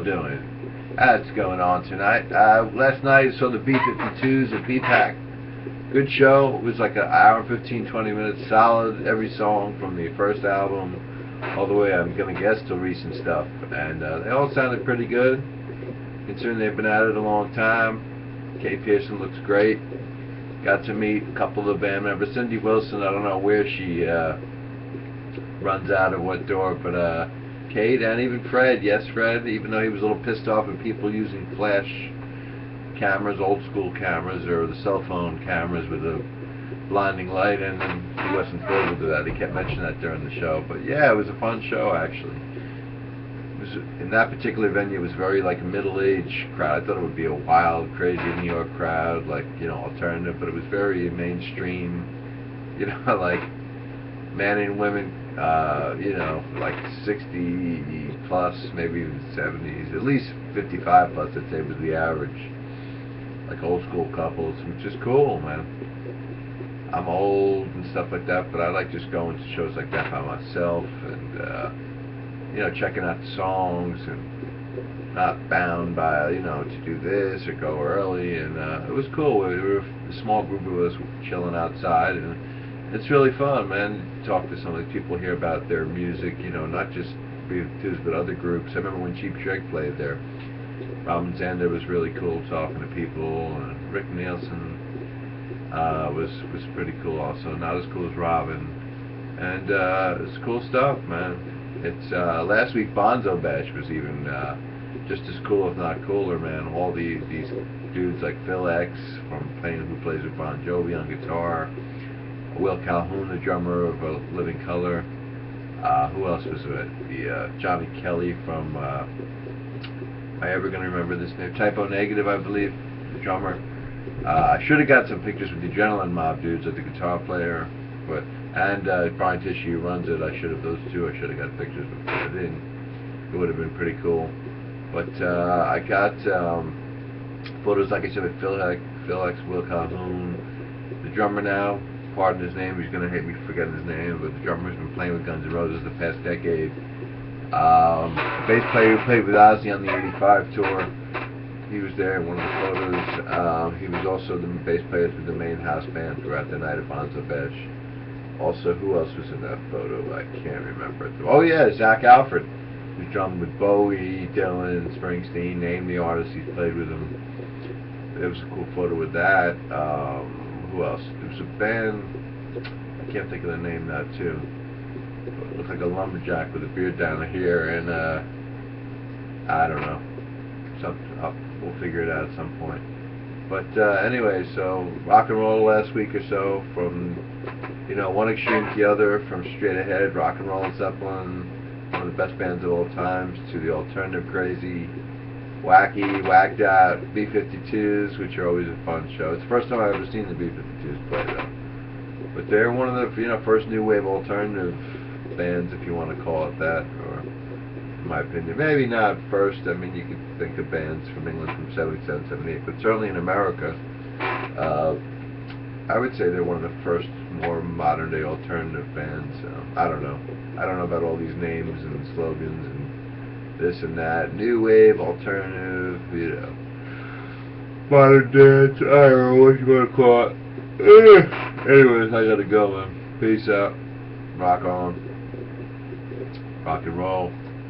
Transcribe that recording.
doing? That's going on tonight. Last night I saw the B52's at bpac. Good show. It was like an hour, 15, 20 minutes, solid. Every song from the first album all the way, I'm gonna guess, till recent stuff, and they all sounded pretty good, considering they've been at it a long time. Kay Pearson looks great. Got to meet a couple of the band members. Cindy Wilson, I don't know where she runs out of what door, but Kate and even Fred, yes Fred, even though he was a little pissed off at people using flash cameras, old school cameras, or the cell phone cameras with a blinding light, and he wasn't thrilled with that. He kept mentioning that during the show. But yeah, it was a fun show actually. It was, in that particular venue, it was very like a middle-aged crowd. I thought it would be a wild, crazy New York crowd, like, you know, alternative, but it was very mainstream, you know, like men and women, you know, like 60 plus, maybe even 70s, at least 55 plus, I'd say was the average. Like old school couples, which is cool, man. I'm old and stuff like that, but I like just going to shows like that by myself, and you know, checking out the songs and not bound by, you know, to do this or go early. And it was cool. We were a small group of us chilling outside, and it's really fun, man. Talk to some of the people here about their music, you know, not just B52's but other groups. I remember when Cheap Trick played there. Robin Zander was really cool talking to people, and Rick Nielsen was pretty cool also. Not as cool as Robin, and it's cool stuff, man. It's last week Bonzo Bash was even just as cool, if not cooler, man. All these dudes like Phil X who plays with Bon Jovi on guitar, Will Calhoun, the drummer of Living Colour. Who else was it? The Johnny Kelly from. Am I ever going to remember this name? Typo Negative, I believe, the drummer. I should have got some pictures with the Adrenaline Mob dudes, like the guitar player, and Brian Tishy, who runs it. I should have, those two, I should have got pictures before I didn't. It would have been pretty cool. But I got photos, like I said, with Phil X, Will Calhoun, the drummer now. Pardon his name, he's going to hate me for forgetting his name, but the drummer's been playing with Guns N' Roses the past decade. The bass player who played with Ozzy on the '85 tour, he was there in one of the photos. He was also the bass player for the main house band throughout the night of Bonzo Bash. Also, who else was in that photo? I can't remember. Oh yeah, Zach Alfred, who's drummed with Bowie, Dylan, Springsteen, name the artists he's played with them. There was a cool photo with that. Who else? There was a band, I can't think of the name now too. It looked like a lumberjack with a beard down here, and I don't know. We'll figure it out at some point. But anyway, so rock and roll last week or so, from, you know, one extreme to the other, from straight ahead rock and roll and Zeppelin, one of the best bands of all times, to the alternative crazy, wacky, whacked out B52's, which are always a fun show. It's the first time I've ever seen the B52's play though. But they're one of the, you know, first new wave alternative bands, if you want to call it that, or in my opinion, maybe not first. I mean, you could think of bands from England from 77, 78, but certainly in America, I would say they're one of the first more modern day alternative bands. I don't know about all these names and slogans and this and that. New wave, alternative, you know, modern dance, I don't know what you want to call it. Anyways, I gotta go, man. Peace out. Rock on. Rock and roll.